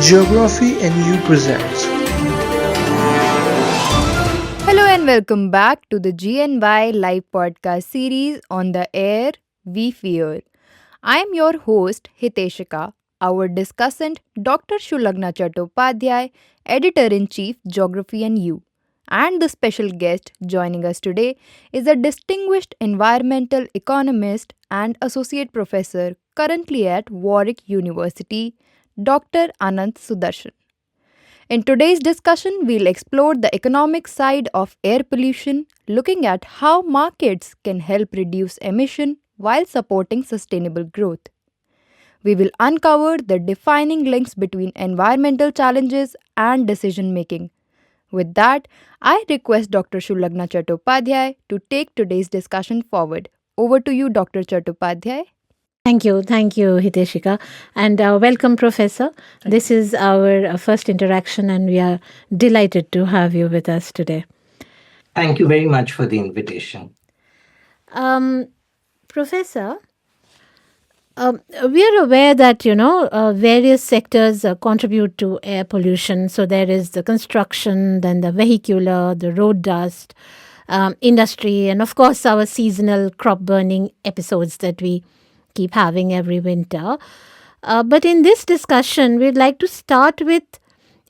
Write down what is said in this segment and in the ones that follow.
Geography and You presents. Hello and welcome back to the GNY live podcast series on the air we fear. I am your host Hiteshika, our discussant Dr. Shulagna Chattopadhyay, editor in chief Geography and You. And the special guest joining us today is a distinguished environmental economist and associate professor currently at Warwick University, Dr. Anant Sudarshan. In today's discussion, we'll explore the economic side of air pollution, looking at how markets can help reduce emission while supporting sustainable growth. We will uncover the defining links between environmental challenges and decision making. With that, I request Dr. Shulagna Chattopadhyay to take today's discussion forward. Over to you, Dr. Chattopadhyay. Thank you, Hiteshika, and welcome, Professor. This is our first interaction, and we are delighted to have you with us today. Thank you very much for the invitation. Um, Professor, we are aware that various sectors contribute to air pollution. So there is the construction, then the vehicular, the road dust, industry, and of course our seasonal crop burning episodes that we keep having every winter. But in this discussion, we'd like to start with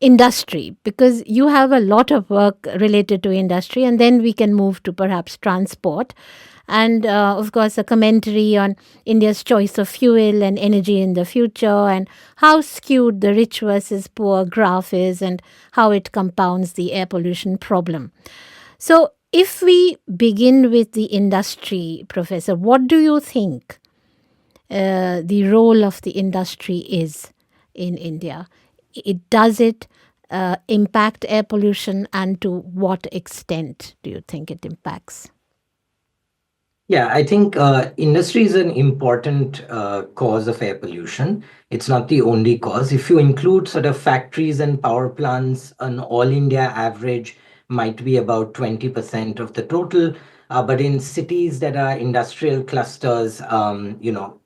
industry because you have a lot of work related to industry, and then we can move to perhaps transport. And of course, a commentary on India's choice of fuel and energy in the future, and how skewed the rich versus poor graph is, and how it compounds the air pollution problem. So, if we begin with the industry, Professor, what do you think the role of the industry is in India? Does it impact air pollution, and to what extent do you think it impacts? Yeah, I think industry is an important cause of air pollution. It's not the only cause. If you include sort of factories and power plants, an all India average might be about 20% of the total. But in cities that are industrial clusters,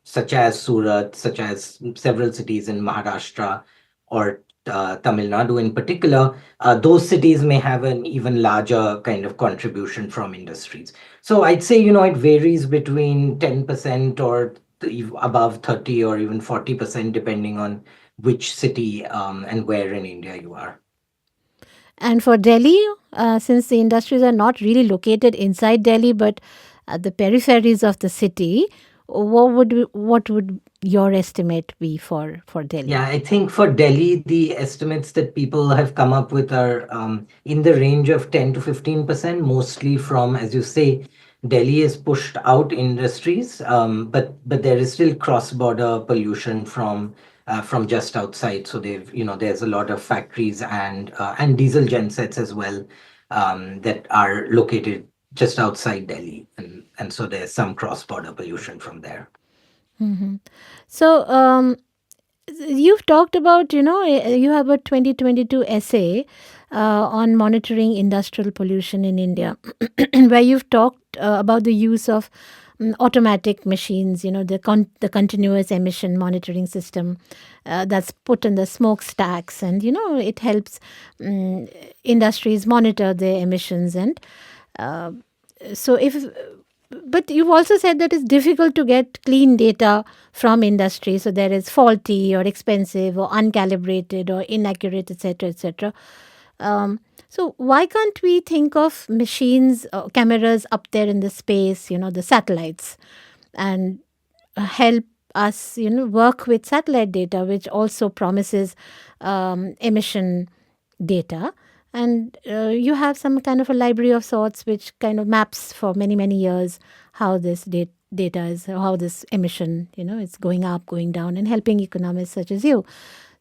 such as Surat, such as several cities in Maharashtra or Tamil Nadu in particular, those cities may have an even larger kind of contribution from industries. So I'd say, it varies between 10% or above 30 or even 40%, depending on which city and where in India you are. And for Delhi, since the industries are not really located inside Delhi but at the peripheries of the city, what would your estimate be for Delhi? Yeah, I think for Delhi, the estimates that people have come up with are in the range of 10 to 15%, mostly from, as you say, Delhi has pushed out industries, but there is still cross-border pollution from just outside. So there's a lot of factories and diesel gensets as well that are located just outside Delhi, and so there's some cross-border pollution from there. Hmm. So, you've talked about, you have a 2022 essay on monitoring industrial pollution in India, where you've talked about the use of automatic machines, the continuous emission monitoring system that's put in the smokestacks. And, it helps industries monitor their emissions. And uh, so if but you've also said that it's difficult to get clean data from industry. So there is faulty or expensive or uncalibrated or inaccurate, etc., etc. So why can't we think of machines, cameras up there in the space, the satellites, and help us, work with satellite data, which also promises emission data. And you have some kind of a library of sorts which kind of maps for many, many years how this data is, how this emission, is going up, going down, and helping economists such as you.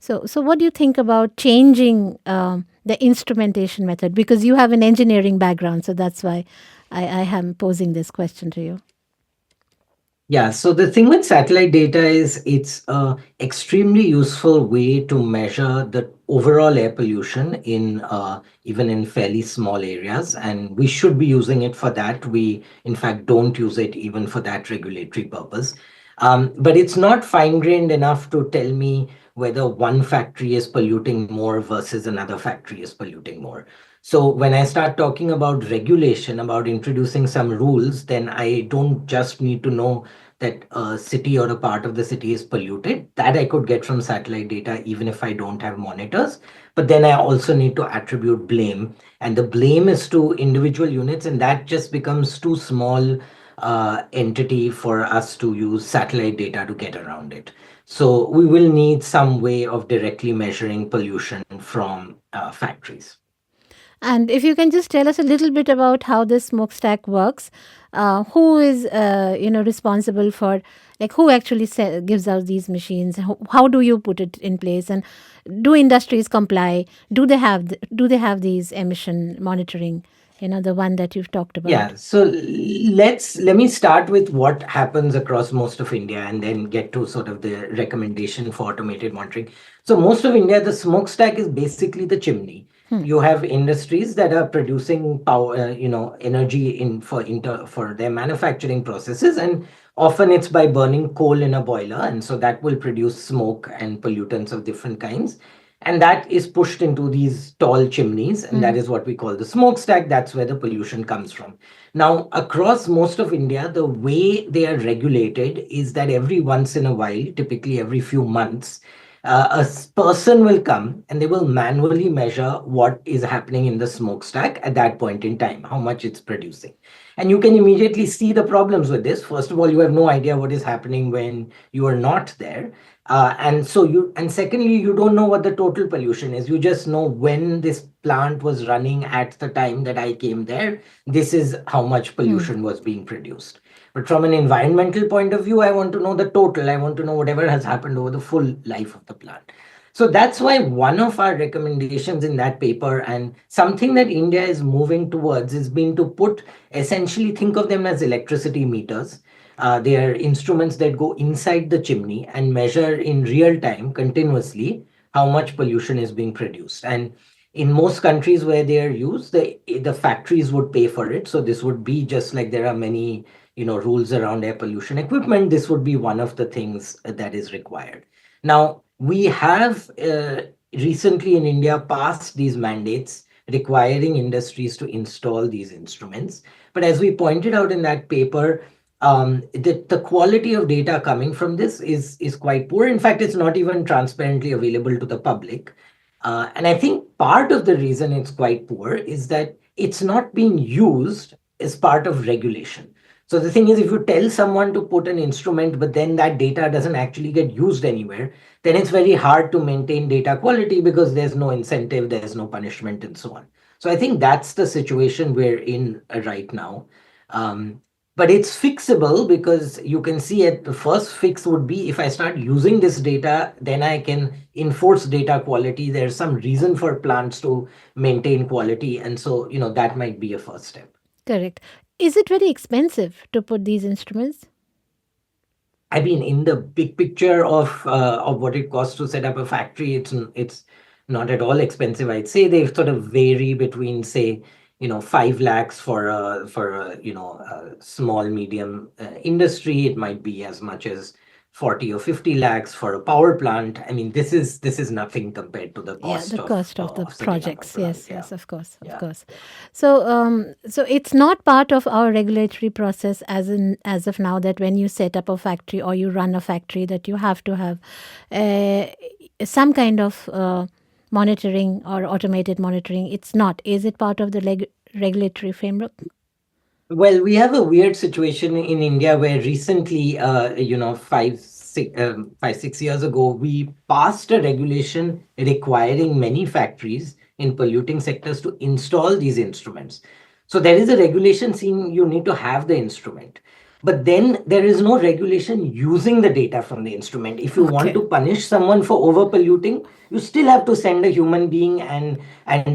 So what do you think about changing the instrumentation method? Because you have an engineering background, so that's why I am posing this question to you. Yeah, so the thing with satellite data is it's a extremely useful way to measure the overall air pollution in even in fairly small areas, and we should be using it for that. We, in fact, don't use it even for that regulatory purpose. But it's not fine-grained enough to tell me whether one factory is polluting more versus another factory is polluting more. So when I start talking about regulation, about introducing some rules, then I don't just need to know that a city or a part of the city is polluted. That I could get from satellite data, even if I don't have monitors. But then I also need to attribute blame, and the blame is to individual units, and that just becomes too small entity for us to use satellite data to get around it. So we will need some way of directly measuring pollution from factories. And if you can just tell us a little bit about how this smokestack works, who is responsible for, like, who actually gives out these machines? How do you put it in place, and do industries comply? Do they have these emission monitoring? The one that you've talked about. Yeah, so let me start with what happens across most of India and then get to sort of the recommendation for automated monitoring. So most of India, the smokestack is basically the chimney. You have industries that are producing power, energy for their manufacturing processes, and often it's by burning coal in a boiler, and so that will produce smoke and pollutants of different kinds, and that is pushed into these tall chimneys, and that is what we call the smokestack. That's where the pollution comes from. Now, across most of India, the way they are regulated is that every once in a while, typically every few months, person will come and they will manually measure what is happening in the smokestack at that point in time, how much it's producing. And you can immediately see the problems with this. First of all, you have no idea what is happening when you are not there. And secondly, you don't know what the total pollution is. You just know when this plant was running at the time that I came there, this is how much pollution was being produced. But from an environmental point of view, I want to know the total. I want to know whatever has happened over the full life of the plant. So that's why one of our recommendations in that paper, and something that India is moving towards, is being to put, essentially think of them as electricity meters. They are instruments that go inside the chimney and measure in real time, continuously, how much pollution is being produced. And in most countries where they are used, the factories would pay for it. So this would be just like there are many rules around air pollution equipment. This would be one of the things that is required. Now, we have recently in India passed these mandates requiring industries to install these instruments. But as we pointed out in that paper, the quality of data coming from this is quite poor. In fact, it's not even transparently available to the public. And I think part of the reason it's quite poor is that it's not being used as part of regulation. So the thing is, if you tell someone to put an instrument, but then that data doesn't actually get used anywhere, then it's very hard to maintain data quality because there's no incentive, there's no punishment, and so on. So I think that's the situation we're in right now. But it's fixable because you can see it. The first fix would be if I start using this data, then I can enforce data quality. There's some reason for plants to maintain quality. And so, that might be a first step. Correct. Is it very expensive to put these instruments? I mean, in the big picture of what it costs to set up a factory, it's not at all expensive. I'd say they sort of vary between, say, 5 lakhs for a small medium industry. It might be as much as 40 or 50 lakhs for a power plant. I mean, this is nothing compared to the cost the cost of the setting up a projects. plant. Yes, Yeah. yes, of course, of Yeah. course. So it's not part of our regulatory process as of now that when you set up a factory or you run a factory that you have to have some kind of monitoring or automated monitoring. It's not. Is it part of the regulatory framework? Well, we have a weird situation in India where recently, 6 years ago, we passed a regulation requiring many factories in polluting sectors to install these instruments. So there is a regulation saying you need to have the instrument. But then there is no regulation using the data from the instrument. If you want to punish someone for over polluting, you still have to send a human being and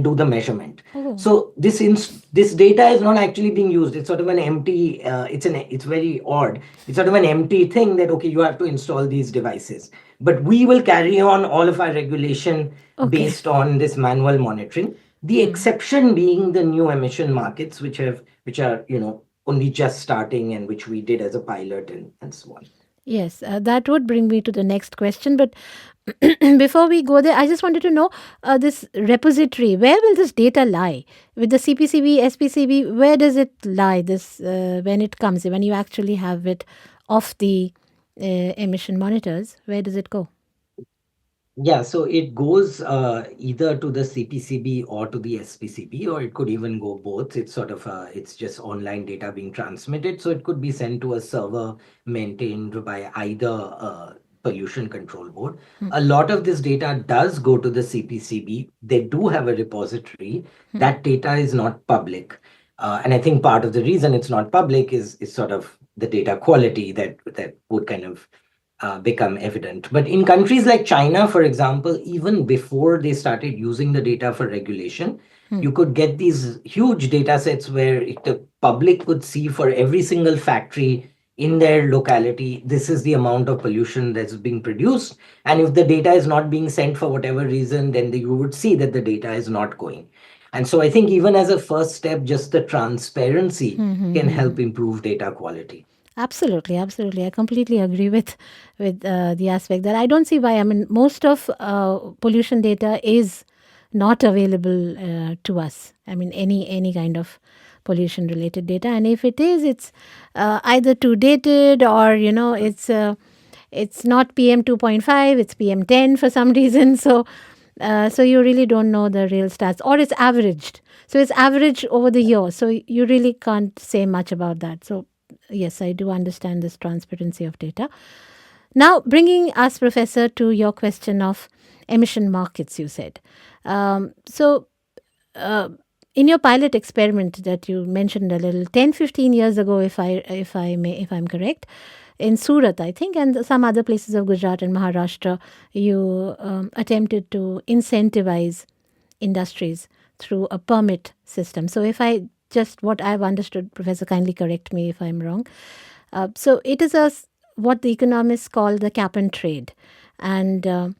do the measurement. So this data is not actually being used. It's sort of an empty. It's very odd. It's sort of an empty thing that okay, you have to install these devices. But we will carry on all of our regulation based on this manual monitoring. The exception being the new emission markets, which are only just starting and which we did as a pilot and so on. Yes, that would bring me to the next question. But before we go there, I just wanted to know this repository, where will this data lie? With the CPCB, SPCB, where does it lie this when it comes, when you actually have it off the emission monitors? Where does it go? Yeah, so it goes either to the CPCB or to the SPCB, or it could even go both. It's sort of it's just online data being transmitted. So it could be sent to a server maintained by either pollution control board. Hmm. A lot of this data does go to the CPCB. They do have a repository. That data is not public. And I think part of the reason it's not public is sort of the data quality that would kind of become evident. But in countries like China, for example, even before they started using the data for regulation, you could get these huge data sets where the public could see for every single factory in their locality, this is the amount of pollution that's being produced. And if the data is not being sent for whatever reason, then you would see that the data is not going. And so I think even as a first step, just the transparency can help improve data quality. Absolutely, absolutely. I completely agree with the aspect that I don't see why. I mean, most of pollution data is not available to us. I mean, any kind of pollution related data, and if it is, it's either too dated or it's not PM 2.5, it's PM 10 for some reason. So you really don't know the real stats, or it's averaged. So it's averaged over the year. So you really can't say much about that. So yes, I do understand this transparency of data. Now, bringing us, Professor, to your question of emission markets, you said. So, in your pilot experiment that you mentioned a little, 10, 15 years ago, if I'm correct, in Surat, I think, and some other places of Gujarat and Maharashtra, you attempted to incentivize industries through a permit system. So, if I just what I've understood, Professor, kindly correct me if I'm wrong. So it is what the economists call the cap and trade, and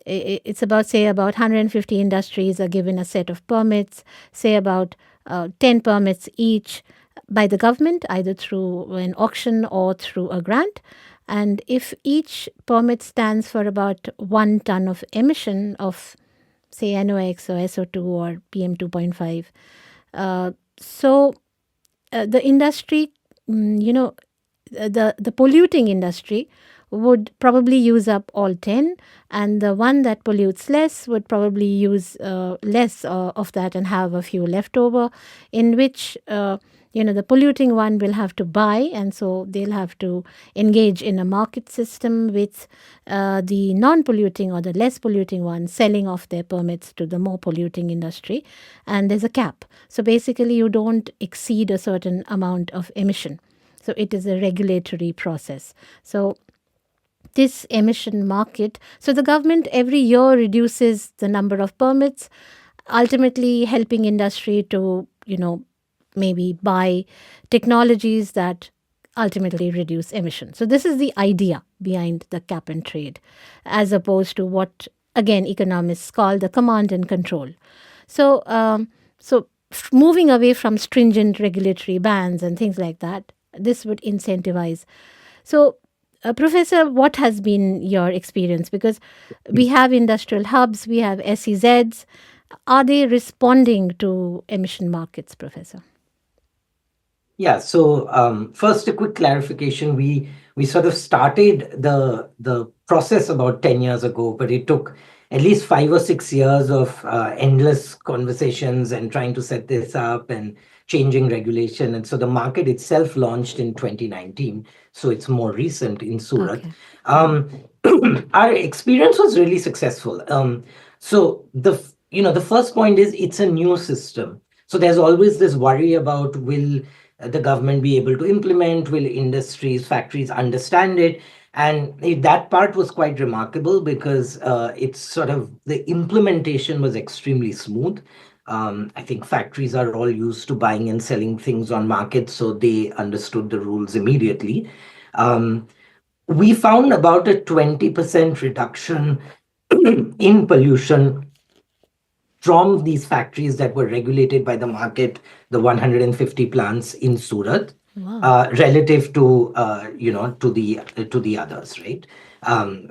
it's about, say, about 150 industries are given a set of permits, say about 10 permits each by the government, either through an auction or through a grant. And if each permit stands for about 1 ton of emission of, say, NOx or SO2 or PM 2.5, so the industry, the polluting industry would probably use up all 10, and the one that pollutes less would probably use less of that and have a few left over, in which the polluting one will have to buy, and so they'll have to engage in a market system with the non-polluting or the less polluting one selling off their permits to the more polluting industry, and there's a cap. So basically, you don't exceed a certain amount of emission. So it is a regulatory process. So this emission market, so the government every year reduces the number of permits, ultimately helping industry to, maybe buy technologies that ultimately reduce emissions. So this is the idea behind the cap and trade, as opposed to what, again, economists call the command and control. So, moving away from stringent regulatory bans and things like that, this would incentivize. So, Professor, what has been your experience? Because we have industrial hubs, we have SEZs. Are they responding to emission markets, Professor? Yeah, so first a quick clarification. We sort of started the process about 10 years ago, but it took at least 5 or 6 years of endless conversations and trying to set this up and changing regulation. And so the market itself launched in 2019. So it's more recent in Surat. Okay. Our experience was really successful. So the first point is it's a new system. So there's always this worry about, will the government be able to implement? Will industries, factories understand it? And that part was quite remarkable because it's sort of the implementation was extremely smooth. I think factories are all used to buying and selling things on markets, so they understood the rules immediately. We found about a 20% reduction in pollution from these factories that were regulated by the market, the 150 plants in Surat. Wow. relative to to the others, right?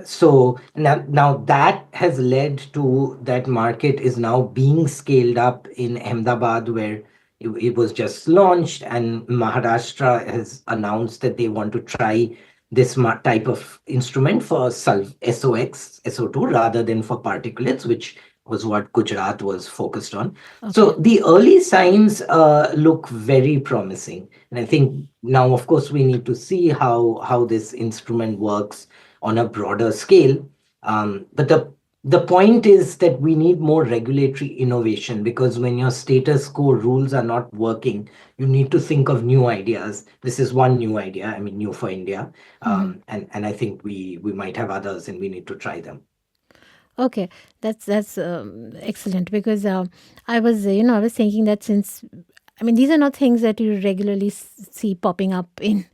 So now that has led to that market is now being scaled up in Ahmedabad, where it was just launched, and Maharashtra has announced that they want to try this type of instrument for SOx, SO2 rather than for particulates, which was what Gujarat was focused on. So Okay. the early signs look very promising. And I think now, of course, we need to see how this instrument works on a broader scale. But the point is that we need more regulatory innovation, because when your status quo rules are not working, you need to think of new ideas. This is one new idea. I mean, new for India, Hmm. and I think we might have others, and we need to try them. Okay, that's excellent because I was thinking that since I mean these are not things that you regularly see popping up in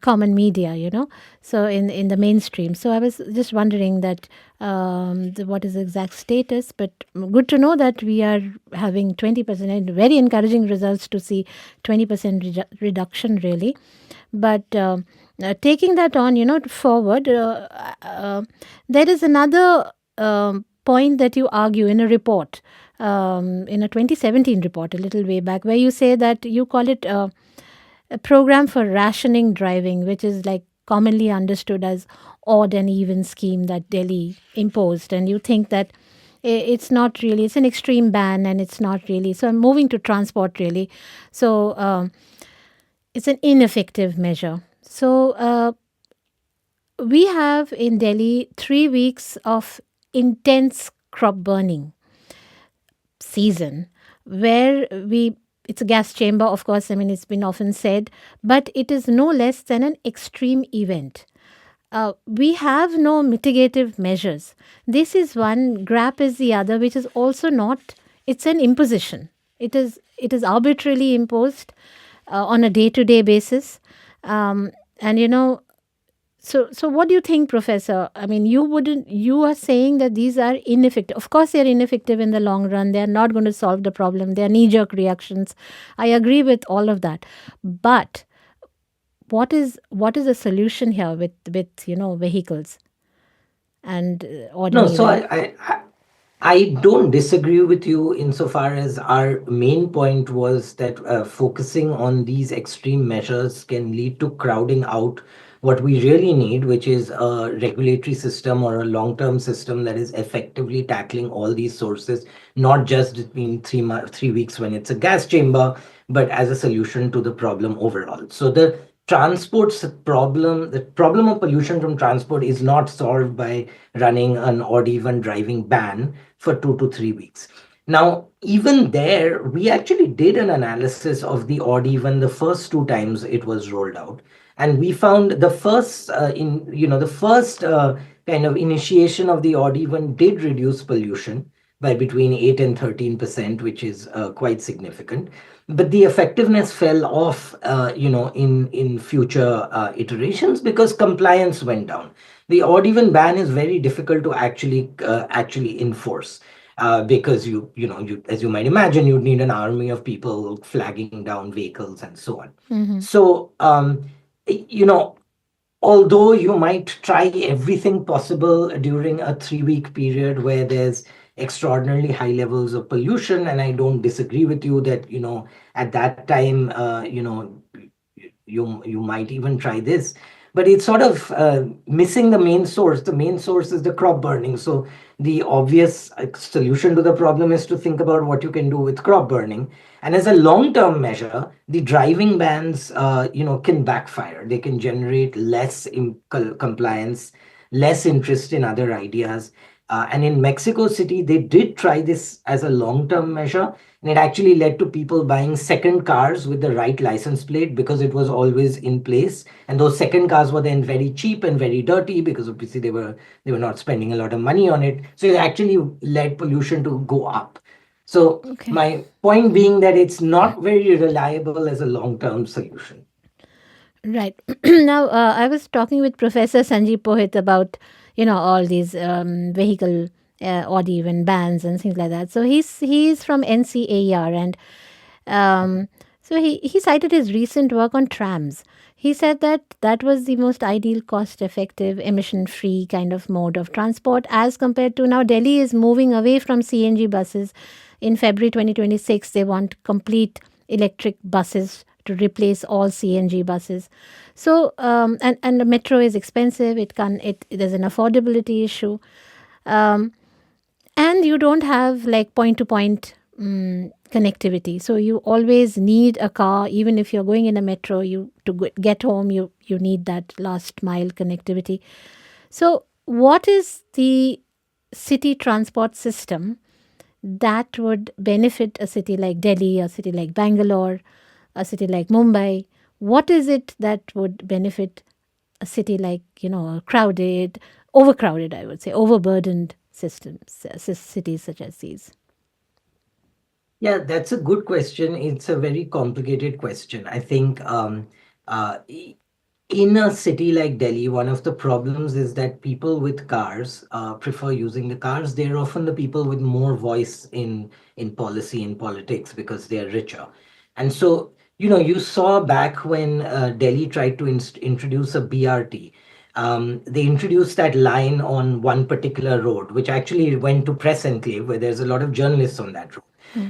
common media, so in the mainstream. So I was just wondering that what is the exact status, but good to know that we are having 20% and very encouraging results to see 20% reduction really. But taking that on, forward, there is another point that you argue in a report, in a 2017 report, a little way back, where you say that you call it a program for rationing driving, which is like commonly understood as odd and even scheme that Delhi imposed. And you think that it's not really, it's an extreme ban and it's not really. So I'm moving to transport really. So it's an ineffective measure. So we have in Delhi 3 weeks of intense crop burning season where it's a gas chamber, of course, I mean, it's been often said, but it is no less than an extreme event. We have no mitigative measures. This is one, GRAP is the other, which is also not, it's an imposition. It is arbitrarily imposed on a day-to-day basis. And so what do you think, Professor? I mean, you are saying that these are ineffective. Of course, they're ineffective in the long run. They're not going to solve the problem. They're knee-jerk reactions. I agree with all of that. But what is the solution here with vehicles and No, so ordinary? I don't disagree with you insofar as our main point was that focusing on these extreme measures can lead to crowding out what we really need, which is a regulatory system or a long-term system that is effectively tackling all these sources, not just in 3 weeks when it's a gas chamber, but as a solution to the problem overall. So the problem of pollution from transport is not solved by running an odd even driving ban for 2 to 3 weeks. Now, even there, we actually did an analysis of the odd even the first two times it was rolled out, and we found the first the first kind of initiation of the odd even did reduce pollution by between 8 and 13%, which is quite significant. But the effectiveness fell off, in future iterations, because compliance went down. The odd even ban is very difficult to actually enforce, because you, as you might imagine, you'd need an army of people flagging down vehicles and so on. Mm-hmm. So you know although you might try everything possible during a 3 week period where there's extraordinarily high levels of pollution, and I don't disagree with you that at that time you might even try this, but it's sort of missing the main source. The main source is the crop burning. So the obvious solution to the problem is to think about what you can do with crop burning. And as a long-term measure, the driving bans, can backfire. They can generate less compliance, less interest in other ideas. And in Mexico City, they did try this as a long-term measure, and it actually led to people buying second cars with the right license plate because it was always in place. And those second cars were then very cheap and very dirty because obviously they were not spending a lot of money on it. So it actually led pollution to go up. So Okay. my point being that it's not very reliable as a long-term solution. Right. Now, I was talking with Professor Sanjeev Pohit about, all these vehicle odd even bans and things like that. So he's from NCAR, and So he cited his recent work on trams. He said that that was the most ideal, cost effective, emission free kind of mode of transport as compared to now. Delhi is moving away from CNG buses. In February 2026, they want complete electric buses to replace all CNG buses. So, and the metro is expensive. There's an affordability issue. Um, and you don't have like point to point connectivity, so you always need a car. Even if you're going in a metro, you to get home, you need that last mile connectivity. So what is the city transport system that would benefit a city like Delhi, a city like Bangalore, a city like Mumbai? What is it that would benefit a city like, a crowded, overcrowded, I would say, overburdened cities such as these? Yeah, that's a good question. It's a very complicated question. I think uh, i- in a city like Delhi, one of the problems is that people with cars prefer using the cars. They're often the people with more voice in policy and politics because they're richer. And so, you saw back when Delhi tried to introduce a BRT. They introduced that line on one particular road, which actually went to Press Enclave, where there's a lot of journalists on that road.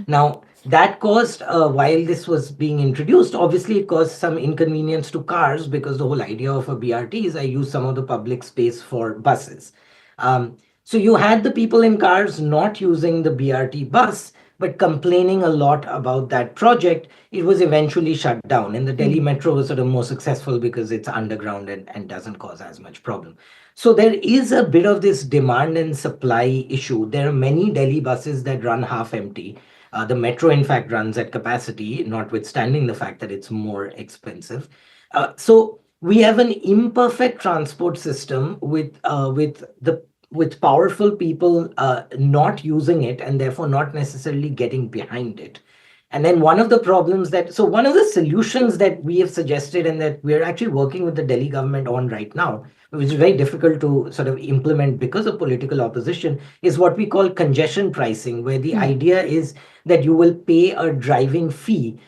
Now, that caused, while this was being introduced, obviously it caused some inconvenience to cars because the whole idea of a BRT is I use some of the public space for buses. So you had the people in cars not using the BRT bus, but complaining a lot about that project. It was eventually shut down, and the Delhi Metro was sort of more successful because it's underground and doesn't cause as much problem. So there is a bit of this demand and supply issue. There are many Delhi buses that run half empty. The metro, in fact, runs at capacity, notwithstanding the fact that it's more expensive. So we have an imperfect transport system with powerful people not using it and therefore not necessarily getting behind it. And then one of the solutions that we have suggested and that we're actually working with the Delhi government on right now, which is very difficult to sort of implement because of political opposition, is what we call congestion pricing, where the idea is that you will pay a driving fee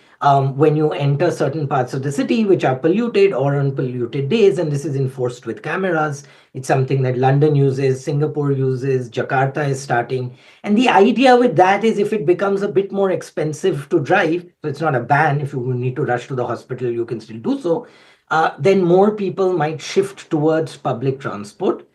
when you enter certain parts of the city which are polluted or on polluted days, and this is enforced with cameras. It's something that London uses, Singapore uses, Jakarta is starting. And the idea with that is if it becomes a bit more expensive to drive, so it's not a ban, if you need to rush to the hospital, you can still do so, then more people might shift towards public transport.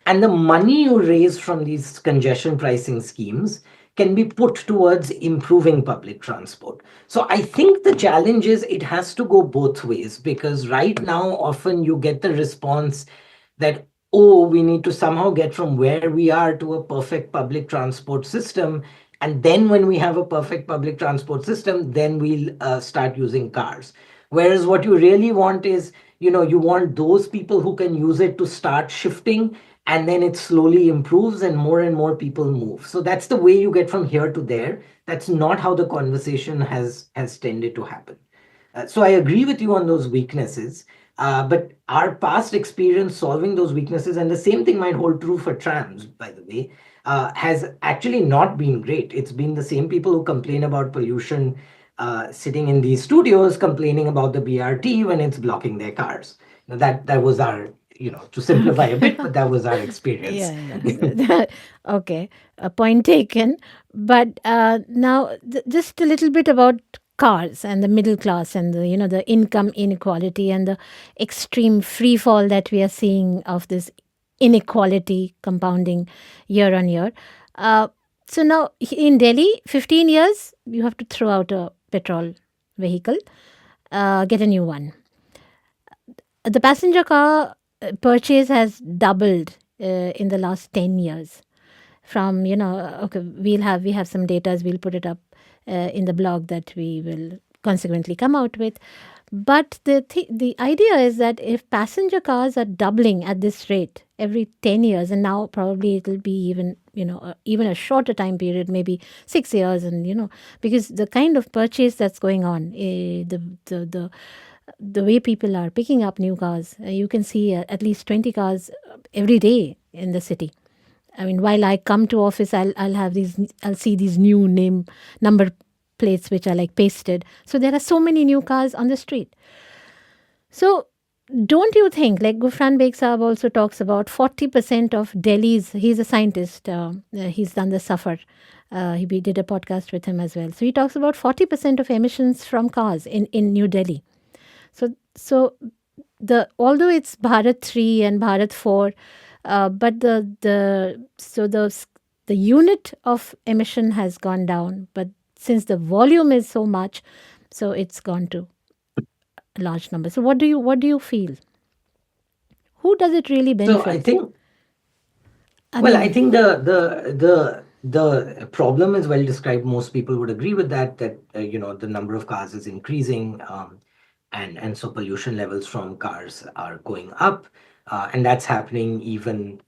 And the money you raise from these congestion pricing schemes can be put towards improving public transport. So I think the challenge is it has to go both ways, because right now, often you get the response that, oh, we need to somehow get from where we are to a perfect public transport system. And then when we have a perfect public transport system, then we'll start using cars. Whereas what you really want is, you want those people who can use it to start shifting, and then it slowly improves and more people move. So that's the way you get from here to there. That's not how the conversation has tended to happen. So I agree with you on those weaknesses. But our past experience solving those weaknesses, and the same thing might hold true for trams, by the way, has actually not been great. It's been the same people who complain about pollution sitting in these studios complaining about the BRT when it's blocking their cars. Now, that was our, to simplify a bit, but that was our experience. Yeah. Okay, a point taken. But now, just a little bit about cars and the middle class and the income inequality and the extreme free fall that we are seeing of this inequality compounding year on year. So now in Delhi, 15 years, you have to throw out a petrol vehicle, get a new one. The passenger car purchase has doubled in the last 10 years. From, okay, we have some data, we'll put it up in the blog that we will consequently come out with. But the idea is that if passenger cars are doubling at this rate every 10 years, and now probably it'll be even, even a shorter time period, maybe 6 years, and, because the kind of purchase that's going on, the way people are picking up new cars, you can see at least 20 cars every day in the city. I mean, while I come to office, I'll see these new number plates which are like pasted. So there are so many new cars on the street. So don't you think, like Gufran Beg Saab also talks about 40% of Delhi's, he's a scientist, he's done the Safar. We did a podcast with him as well. So he talks about 40% of emissions from cars in New Delhi. So although it's Bharat 3 and Bharat 4, but the unit of emission has gone down. But since the volume is so much, so it's gone to a large number. So what do you feel? Who does it really So benefit? I think, I well, I mean, think the problem is well described. Most people would agree with that, the number of cars is increasing, and so pollution levels from cars are going up, and that's happening even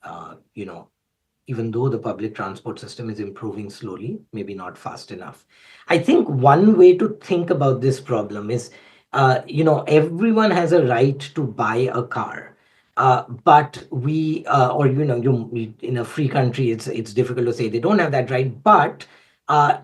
though the public transport system is improving slowly, maybe not fast enough. I think one way to think about this problem is, everyone has a right to buy a car. But or in a free country, it's difficult to say they don't have that right. But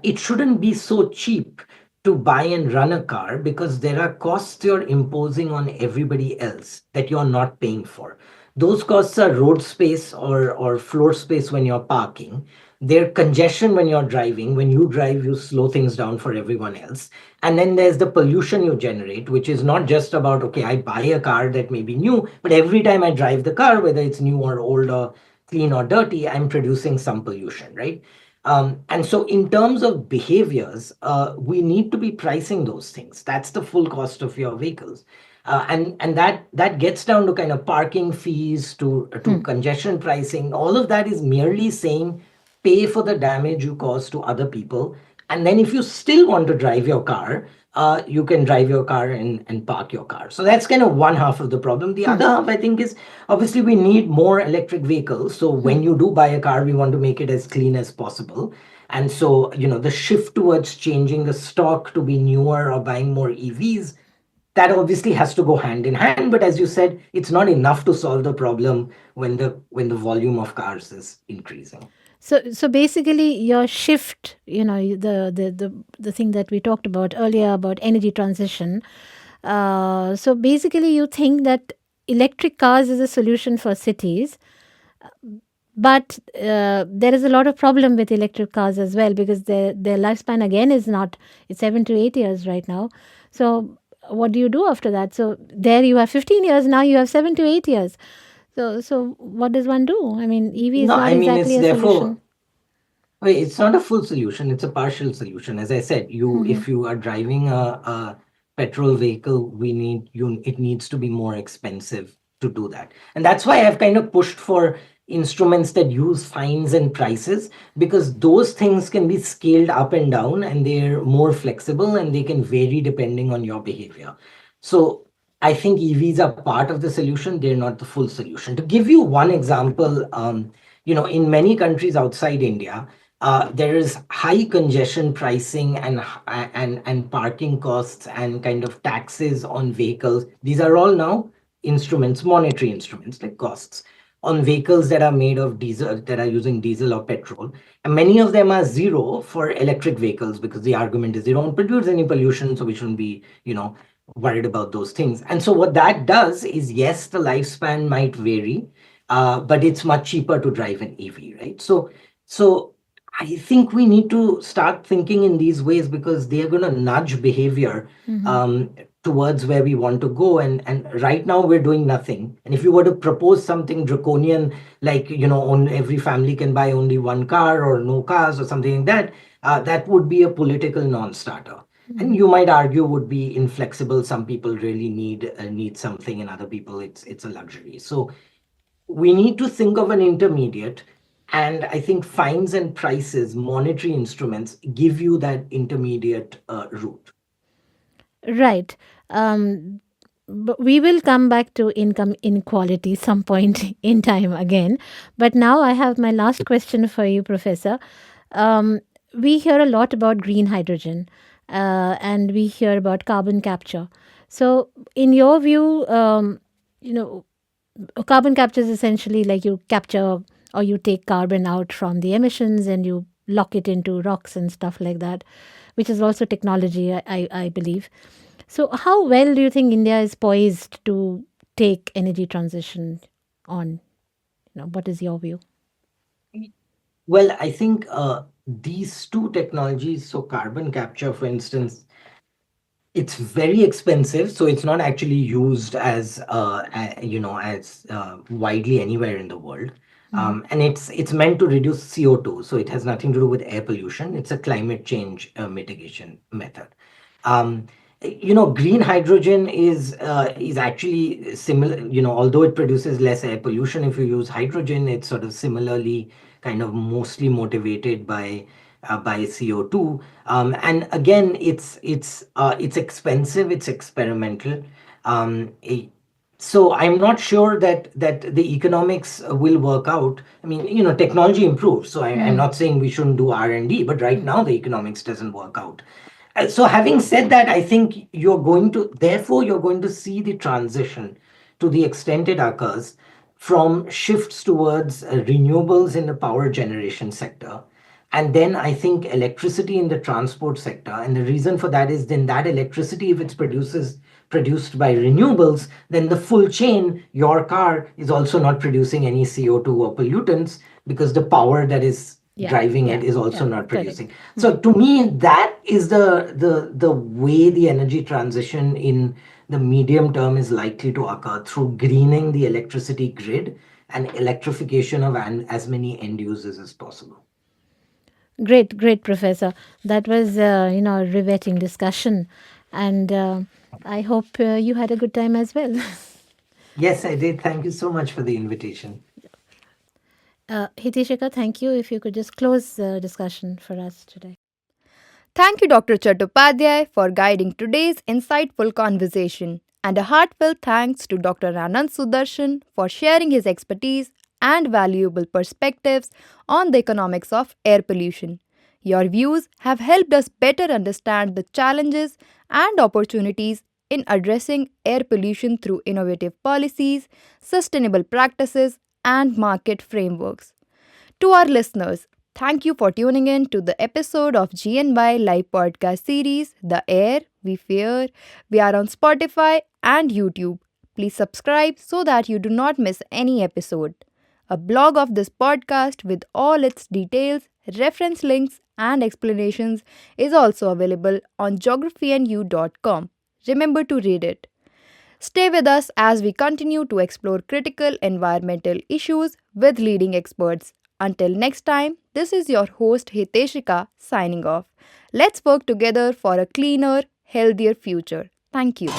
it shouldn't be so cheap to buy and run a car, because there are costs you're imposing on everybody else that you're not paying for. Those costs are road space or floor space when you're parking. They're congestion when you're driving. When you drive, you slow things down for everyone else. And then there's the pollution you generate, which is not just about, okay, I buy a car that may be new, but every time I drive the car, whether it's new or old or clean or dirty, I'm producing some pollution, right? And so in terms of behaviors, we need to be pricing those things. That's the full cost of your vehicles. And that gets down to kind of parking fees, to congestion pricing. All of that is merely saying pay for the damage you cause to other people. And then if you still want to drive your car, you can drive your car and park your car. So that's kind of one half of the problem. The other half, I think, is obviously we need more electric vehicles. So when you do buy a car, we want to make it as clean as possible. And so, the shift towards changing the stock to be newer or buying more EVs, that obviously has to go hand in hand. But as you said, it's not enough to solve the problem when the volume of cars is increasing. so basically your shift, the thing that we talked about earlier about energy transition. So basically you think that electric cars is a solution for cities, but there is a lot of problem with electric cars as well, because their lifespan again is not, it's 7 to 8 years right now. So what do you do after that? So there you have 15 years, now you have 7 to 8 years. So what does one do? I mean, EV is No, not I mean, exactly it's a therefore, solution. wait, it's not a full solution, it's a partial solution. As I said, Hmm. if you are driving a petrol vehicle, it needs to be more expensive to do that. And that's why I've kind of pushed for instruments that use fines and prices, because those things can be scaled up and down, and they're more flexible, and they can vary depending on your behavior. So I think EVs are part of the solution, they're not the full solution. To give you one example, in many countries outside India, there is high congestion pricing and parking costs and kind of taxes on vehicles. These are all now monetary instruments like costs on vehicles that are made of diesel, that are using diesel or petrol. And many of them are zero for electric vehicles, because the argument is they don't produce any pollution, so we shouldn't be, worried about those things. And so what that does is, yes, the lifespan might vary, but it's much cheaper to drive an EV, right? So I think we need to start thinking in these ways, because they are going to nudge behavior towards where we want to go. And right now we're doing nothing. And if you were to propose something draconian, like, every family can buy only one car or no cars or something like that, that would be a political non-starter. And you might argue would be inflexible. Some people really need something, and other people it's a luxury. So we need to think of an intermediate. And I think fines and prices, monetary instruments, give you that intermediate route. Right. Um, but we will come back to income inequality some point in time again. But now I have my last question for you, Professor. Um, we hear a lot about green hydrogen, and we hear about carbon capture. So, in your view, you know, carbon capture is essentially like you capture or you take carbon out from the emissions and you lock it into rocks and stuff like that, which is also technology, I believe. So, how well do you think India is poised to take energy transition on? What is your view? Well, I think these two technologies, so carbon capture, for instance, it's very expensive, so it's not actually used as as widely anywhere in the world. And it's meant to reduce CO2, so it has nothing to do with air pollution. It's a climate change mitigation method. Um, Green hydrogen is actually similar. Although it produces less air pollution, if you use hydrogen, it's sort of similarly kind of mostly motivated by CO2. And again, it's expensive, it's experimental. Um, eh, so I'm not sure that the economics will work out. I mean, technology improves. So I'm not saying we shouldn't do R&D, but right now the economics doesn't work out. So having said that, I think therefore you're going to see the transition to the extent it occurs from shifts towards renewables in the power generation sector. And then I think electricity in the transport sector. And the reason for that is then that electricity, if it's produced by renewables, then the full chain, your car is also not producing any CO2 or pollutants because the power that is driving it is also not producing. So to me, that is the way the energy transition in the medium term is likely to occur, through greening the electricity grid and electrification of as many end users as possible. Great, great, Professor. That was, a riveting discussion. And I hope you had a good time as well. Yes, I did. Thank you so much for the invitation. Hitishika, thank you. If you could just close the discussion for us today. Thank you, Dr. Chattopadhyay, for guiding today's insightful conversation. And a heartfelt thanks to Dr. Anant Sudarshan for sharing his expertise and valuable perspectives on the economics of air pollution. Your views have helped us better understand the challenges and opportunities in addressing air pollution through innovative policies, sustainable practices, and market frameworks. To our listeners, thank you for tuning in to the episode of GNY Live Podcast Series, The Air We Fear. We are on Spotify and YouTube. Please subscribe so that you do not miss any episode. A blog of this podcast with all its details, reference links, and explanations is also available on geographyandU.com. Remember to read it. Stay with us as we continue to explore critical environmental issues with leading experts. Until next time, this is your host Hiteshika signing off. Let's work together for a cleaner, healthier future. Thank you.